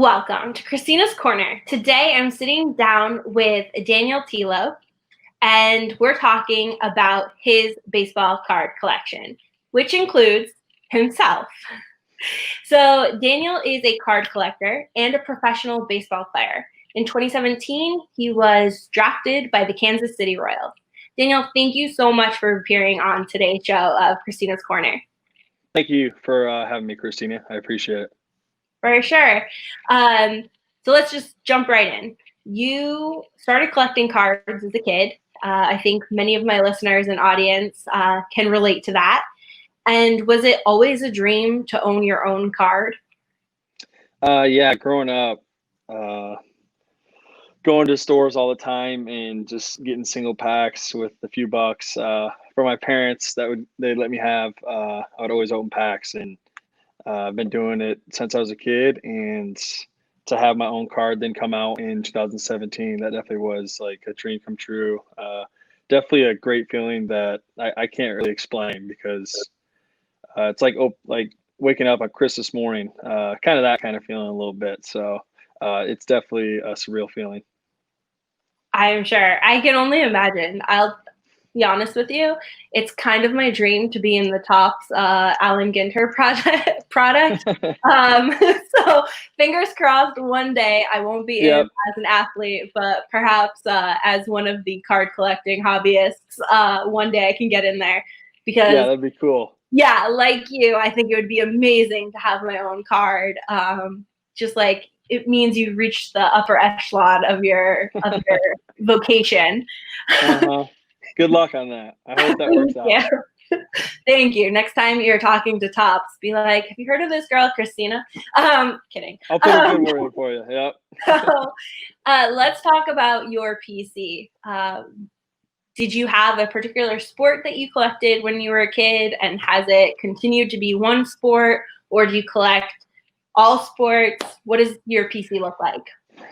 Welcome to Kristina's Corner. Today I'm sitting down with Daniel Tillo, and we're talking about his baseball card collection, which includes himself. So Daniel is a card collector and a professional baseball player. In 2017, he was drafted by the Kansas City Royals. Daniel, thank you so much for appearing on today's show of Kristina's Corner. Thank you for having me, Kristina. I appreciate it. For sure. So let's just jump right in. You started collecting cards as a kid. I think many of my listeners and audience can relate to that. And was it always a dream to own your own card? Yeah, growing up, going to stores all the time and just getting single packs with a few bucks for my parents they'd let me have. I would always open packs, and I've been doing it since I was a kid. And to have my own card then come out in 2017, that definitely was like a dream come true. Definitely a great feeling that I can't really explain, because it's like waking up on Christmas morning, kind of that kind of feeling a little bit. So it's definitely a surreal feeling. I'm sure. I can only imagine. I'll be honest with you. It's kind of my dream to be in the Topps Alan Ginter product. So fingers crossed one day I won't be in Yep. as an athlete, but perhaps as one of the card collecting hobbyists, one day I can get in there. Yeah, Because, that'd be cool. yeah, like you, I think it would be amazing to have my own card. Just like it means you reached the upper echelon of your vocation. Uh-huh. Good luck on that. I hope that works out. Yeah. Thank you. Next time you're talking to Topps, be like, "Have you heard of this girl, Kristina?" Kidding. I'll put a good word in for you. Yep. So, let's talk about your PC. Did you have a particular sport that you collected when you were a kid, and has it continued to be one sport, or do you collect all sports? What does your PC look like?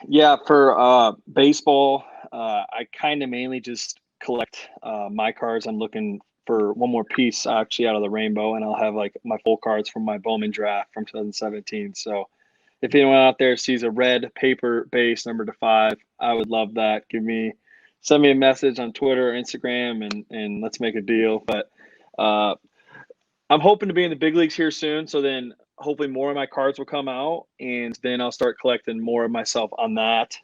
Yeah, for baseball, I kind of mainly just collect my cards. I'm looking for one more piece actually out of the rainbow, and I'll have like my full cards from my Bowman draft from 2017. So if anyone out there sees a red paper base number to 5, I would love that. Send me a message on Twitter or Instagram, and let's make a deal. But uh, I'm hoping to be in the big leagues here soon. So then hopefully more of my cards will come out, and then I'll start collecting more of myself on that.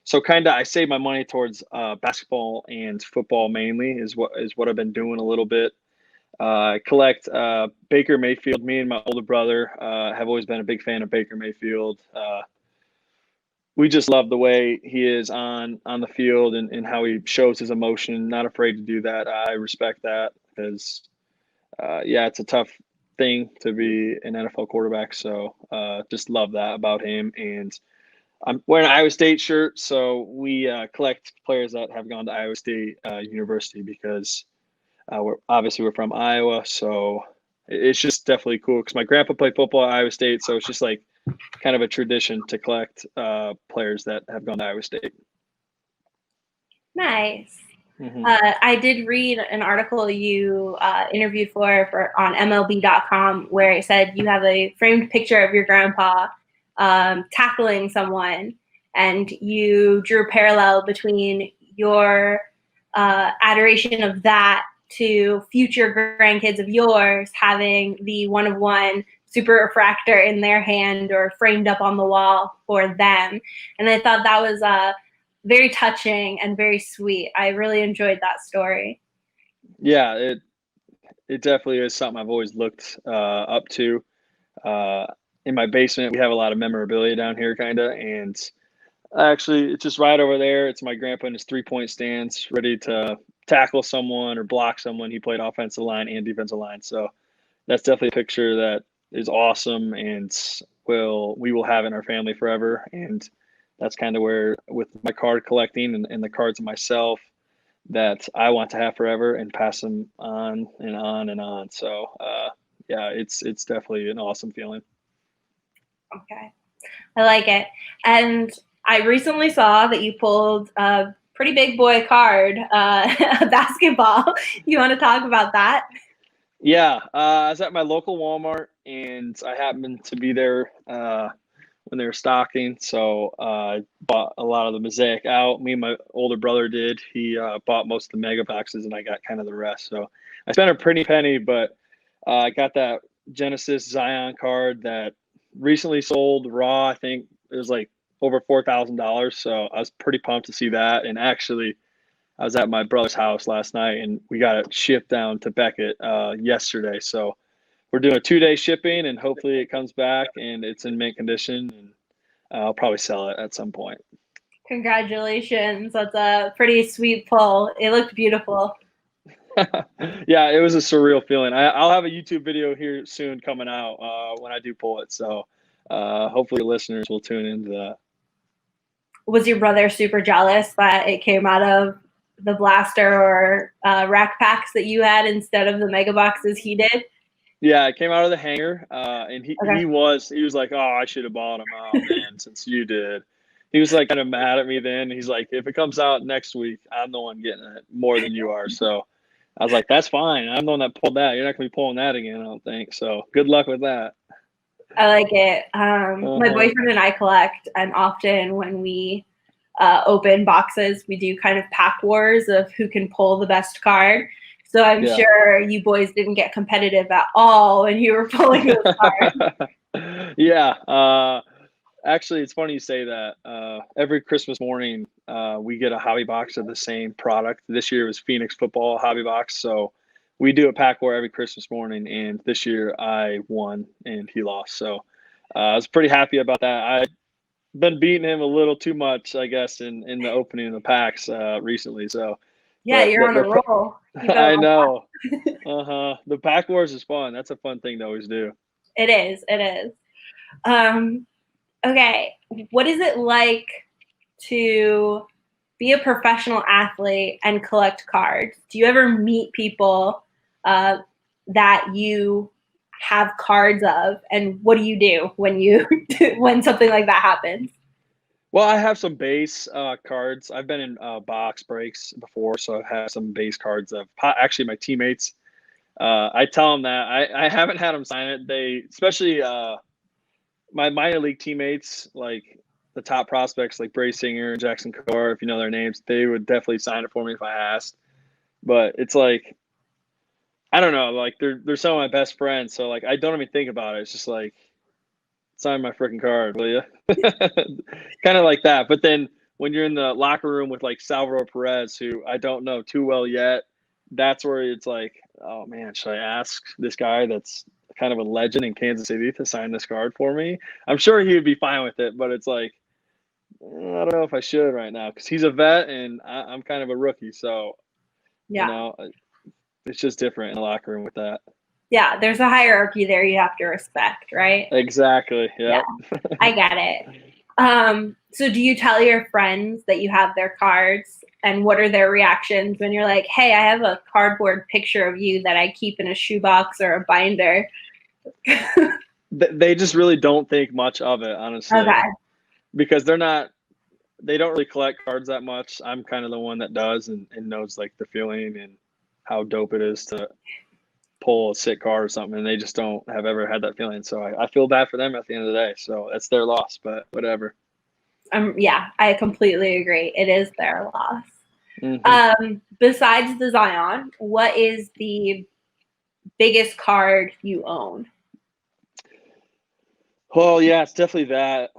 So kind of I save my money towards basketball and football mainly is what I've been doing a little bit. I collect Baker Mayfield. Me and my older brother have always been a big fan of Baker Mayfield. We just love the way he is on the field, and how he shows his emotion. Not afraid to do that. I respect that, because yeah, it's a tough thing to be an NFL quarterback. So just love that about him. And I'm wearing an Iowa State shirt, so we collect players that have gone to Iowa State University, because we're from Iowa. So it's just definitely cool, because my grandpa played football at Iowa State, so it's just like kind of a tradition to collect players that have gone to Iowa State. Nice. Mm-hmm. I did read an article you interviewed for on MLB.com, where it said you have a framed picture of your grandpa tackling someone, and you drew a parallel between your adoration of that to future grandkids of yours having the one-of-one super refractor in their hand or framed up on the wall for them. And I thought that was very touching and very sweet. I really enjoyed that story. Yeah, it definitely is something I've always looked up to. In my basement, we have a lot of memorabilia down here, kind of, and actually, it's just right over there. It's my grandpa in his 3-point stance, ready to tackle someone or block someone. He played offensive line and defensive line, so that's definitely a picture that is awesome, and we will have in our family forever. And that's kind of where, with my card collecting and the cards of myself, that I want to have forever and pass them on and on and on. So yeah, it's definitely an awesome feeling. Okay, I like it. And I recently saw that you pulled a pretty big boy card, a basketball. You want to talk about that? Yeah, I was at my local Walmart, and I happened to be there when they were stocking. So I bought a lot of the Mosaic out. Me and my older brother did. He bought most of the mega boxes, and I got kind of the rest. So I spent a pretty penny, but I got that Genesis Zion card that recently sold raw. I think it was like over $4,000. So I was pretty pumped to see that. And actually, I was at my brother's house last night, and we got it shipped down to Beckett yesterday. So we're doing a 2-day shipping, and hopefully it comes back and it's in mint condition, and I'll probably sell it at some point. Congratulations. That's a pretty sweet pull. It looked beautiful. Yeah, it was a surreal feeling. I'll have a YouTube video here soon coming out when I do pull it. So hopefully listeners will tune into that. Was your brother super jealous that it came out of the blaster or rack packs that you had instead of the mega boxes he did? Yeah, it came out of the hanger, and Okay. he was like, oh, I should have bought them out, man, since you did. He was like kind of mad at me then. He's like, if it comes out next week, I'm the one getting it more than you are. So I was like, that's fine. I'm the one that pulled that. You're not gonna be pulling that again, I don't think. So good luck with that. I like it. My Uh-huh. boyfriend and I collect, and often when we open boxes, we do kind of pack wars of who can pull the best card. So I'm Yeah. sure you boys didn't get competitive at all when you were pulling those cards. Yeah. Actually, it's funny you say that. Every Christmas morning, we get a hobby box of the same product. This year was Phoenix football hobby box. So we do a pack war every Christmas morning. And this year I won and he lost. So I was pretty happy about that. I've been beating him a little too much, I guess, in the opening of the packs recently. So, Yeah, but you're on a roll. Keep it I on. know. The pack wars is fun. That's a fun thing to always do. It is. It is. Okay. What is it like to be a professional athlete and collect cards? Do you ever meet people that you have cards of, and what do you do when you when something like that happens? Well, I have some base cards. I've been in box breaks before, so I've had some base cards of actually my teammates. I tell them that I haven't had them sign it. They, especially my minor league teammates, like the top prospects like Bray Singer and Jackson Kowar, if you know their names, they would definitely sign it for me if I asked. But it's like, I don't know, like they're some of my best friends, so like I don't even think about it. It's just like, sign my freaking card, will you? Kind of like that. But then when you're in the locker room with like Salvador Perez, who I don't know too well yet, that's where it's like, oh man, should I ask this guy that's kind of a legend in Kansas City to sign this card for me? I'm sure he would be fine with it, but it's like, I don't know if I should right now because he's a vet and I'm kind of a rookie. So, you Yeah. know, it's just different in the locker room with that. Yeah, there's a hierarchy there you have to respect, right? Exactly. Yep. Yeah, I get it. So do you tell your friends that you have their cards, and what are their reactions when you're like, hey, I have a cardboard picture of you that I keep in a shoebox or a binder? They just really don't think much of it, honestly, Okay. because they don't really collect cards that much. I'm kind of the one that does and knows like the feeling and how dope it is to pull a sick card or something, and they just don't have ever had that feeling. So I feel bad for them at the end of the day. So it's their loss, but whatever. Yeah, I completely agree. It is their loss. Mm-hmm. Besides the Zion, what is the biggest card you own? Well, yeah, it's definitely that.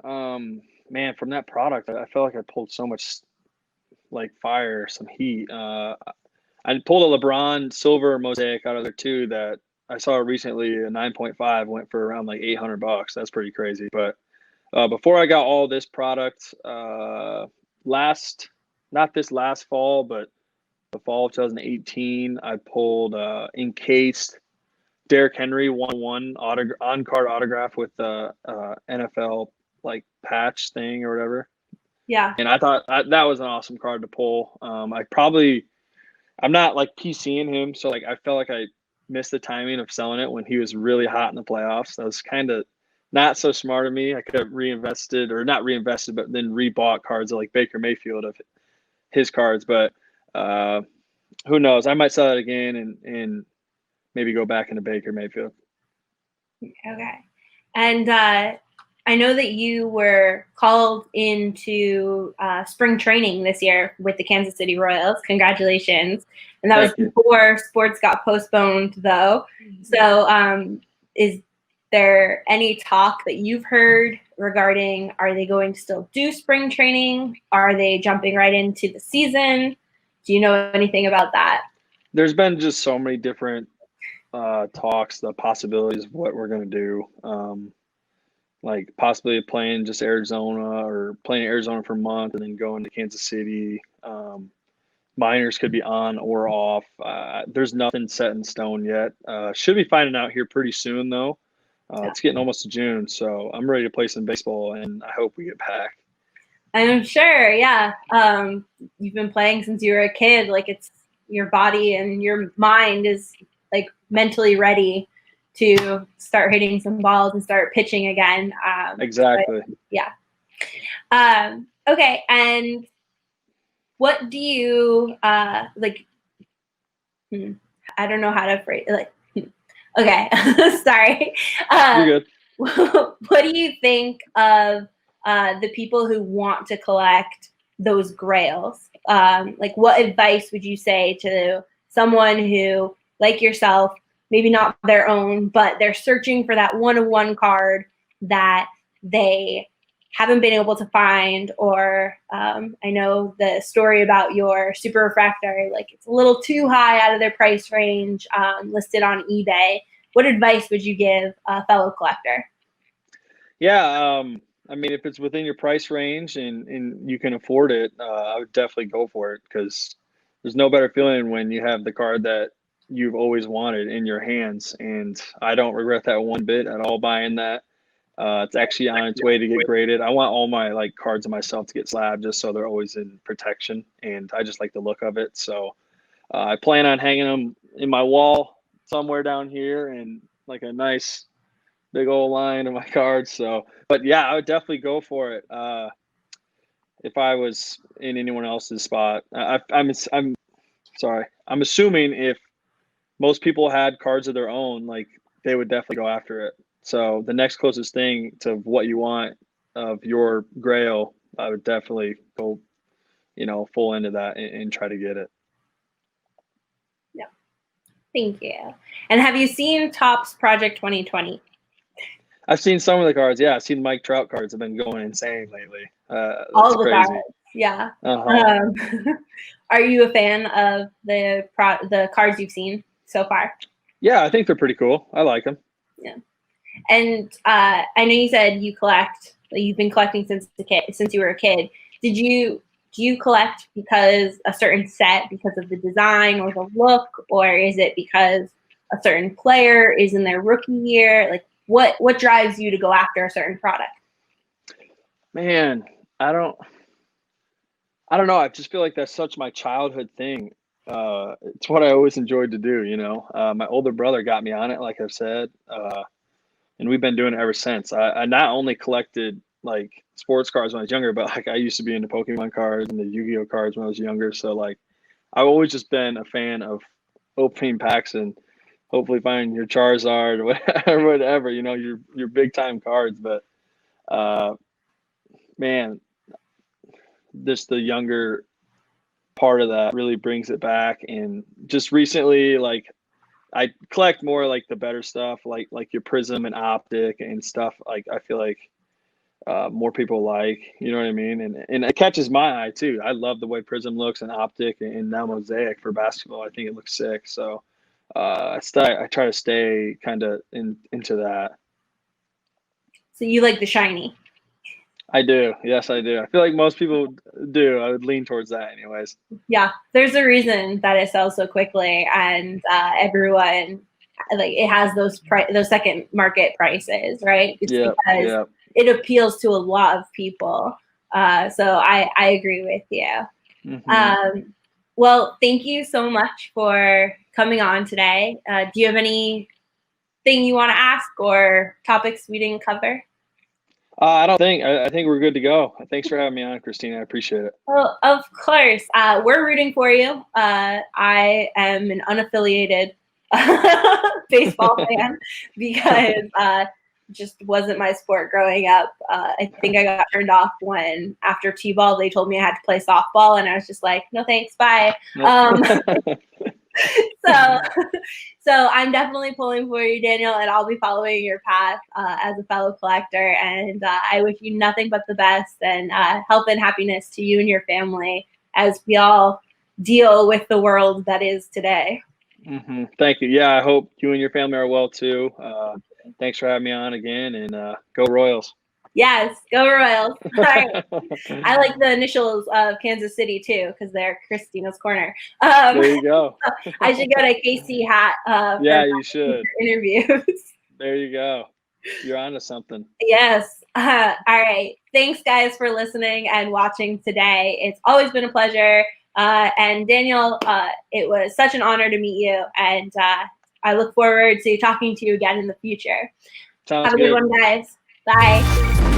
Man, from that product, I feel like I pulled so much like fire, some heat. I pulled a LeBron silver mosaic out of there too that I saw recently. A 9.5 went for around like $800. That's pretty crazy. But before I got all this product, not this last fall, but the fall of 2018, I pulled encased Derrick Henry 1-1 on card autograph with the NFL like patch thing or whatever. Yeah. And I thought that was an awesome card to pull. I'm not like PCing him, so like I felt like I missed the timing of selling it when he was really hot in the playoffs. That was kind of not so smart of me. I could have reinvested, or not reinvested, but then rebought cards of like Baker Mayfield of his cards. But who knows? I might sell it again and maybe go back into Baker Mayfield. Okay. And I know that you were called into spring training this year with the Kansas City Royals. Congratulations. And that was before sports got postponed, though. So is there any talk that you've heard regarding, are they going to still do spring training? Are they jumping right into the season? Do you know anything about that? There's been just so many different talks, the possibilities of what we're going to do. Like possibly playing just Arizona or playing Arizona for a month and then going to Kansas City. Minors could be on or off. There's nothing set in stone yet. Should be finding out here pretty soon, though. It's getting almost to June, so I'm ready to play some baseball, and I hope we get back. I'm sure, yeah. You've been playing since you were a kid. Like, it's your body and your mind is like mentally ready to start hitting some balls and start pitching again. Exactly. But, yeah. Okay, and what do you like? I don't know how to phrase like. Okay, sorry. You're good. What do you think of the people who want to collect those grails? Like, what advice would you say to someone who, like yourself, maybe not their own, but they're searching for that one-of-one card that they haven't been able to find? Or I know the story about your super refractory, like it's a little too high out of their price range, listed on eBay. What advice would you give a fellow collector? Yeah, I mean, if it's within your price range and you can afford it, I would definitely go for it, because there's no better feeling when you have the card that you've always wanted in your hands. And I don't regret that one bit at all buying that. It's actually on its way to get graded. I want all my like cards of myself to get slabbed just so they're always in protection, and I just like the look of it. So I plan on hanging them in my wall somewhere down here and like a nice big old line of my cards. So, but yeah, I would definitely go for it. If I was in anyone else's spot, I'm sorry. I'm assuming if most people had cards of their own, like they would definitely go after it. So the next closest thing to what you want of your grail, I would definitely go, full into that and try to get it. Yeah. Thank you. And have you seen Topps Project 2020? I've seen some of the cards. Yeah, I've seen Mike Trout cards have been going insane lately. All the crazy. cards. Yeah. Uh-huh. Are you a fan of the cards you've seen so far? Yeah, I think they're pretty cool. I like them. Yeah. And I know you said you've been collecting since you were a kid. Do you collect because a certain set, because of the design or the look, or is it because a certain player is in their rookie year? Like, what drives you to go after a certain product? Man, I don't know. I just feel like that's such my childhood thing. It's what I always enjoyed to do, My older brother got me on it, like I've said, and we've been doing it ever since. I not only collected like sports cards when I was younger, but like I used to be into Pokemon cards and the Yu-Gi-Oh cards when I was younger. So like I've always just been a fan of opening packs and hopefully finding your Charizard or whatever, your big time cards. But man, just the younger part of that really brings it back. And just recently, like I collect more like the better stuff, like your Prism and Optic and stuff. Like I feel like more people like, you know what I mean? And it catches my eye too. I love the way Prism looks and Optic and now Mosaic for basketball. I think it looks sick. So I try to stay kind of into that. So you like the shiny? I do. Yes, I do. I feel like most people do. I would lean towards that anyways. Yeah, there's a reason that it sells so quickly, and everyone, like, it has those second market prices, right? It's because it appeals to a lot of people. So I agree with you. Mm-hmm. Well, thank you so much for coming on today. Do you have anything you want to ask or topics we didn't cover? I don't think. I think we're good to go. Thanks for having me on, Kristina. I appreciate it. Well, of course. We're rooting for you. I am an unaffiliated baseball fan because just wasn't my sport growing up. I think I got turned off when after T-ball they told me I had to play softball, and I was just like, no thanks, bye. So so I'm definitely pulling for you, Daniel, and I'll be following your path as a fellow collector. And I wish you nothing but the best, and health and happiness to you and your family as we all deal with the world that is today. Mm-hmm. Thank you. Yeah, I hope you and your family are well too. Thanks for having me on again, and go Royals. Yes, go Royals. All right. I like the initials of Kansas City too, because they're Kristina's Corner. There you go. I should get a KC hat. Yeah, you should. Interviews. There you go. You're onto something. Yes. All right. Thanks, guys, for listening and watching today. It's always been a pleasure. And Daniel, it was such an honor to meet you. And I look forward to talking to you again in the future. Sounds Have a good one, guys. Bye.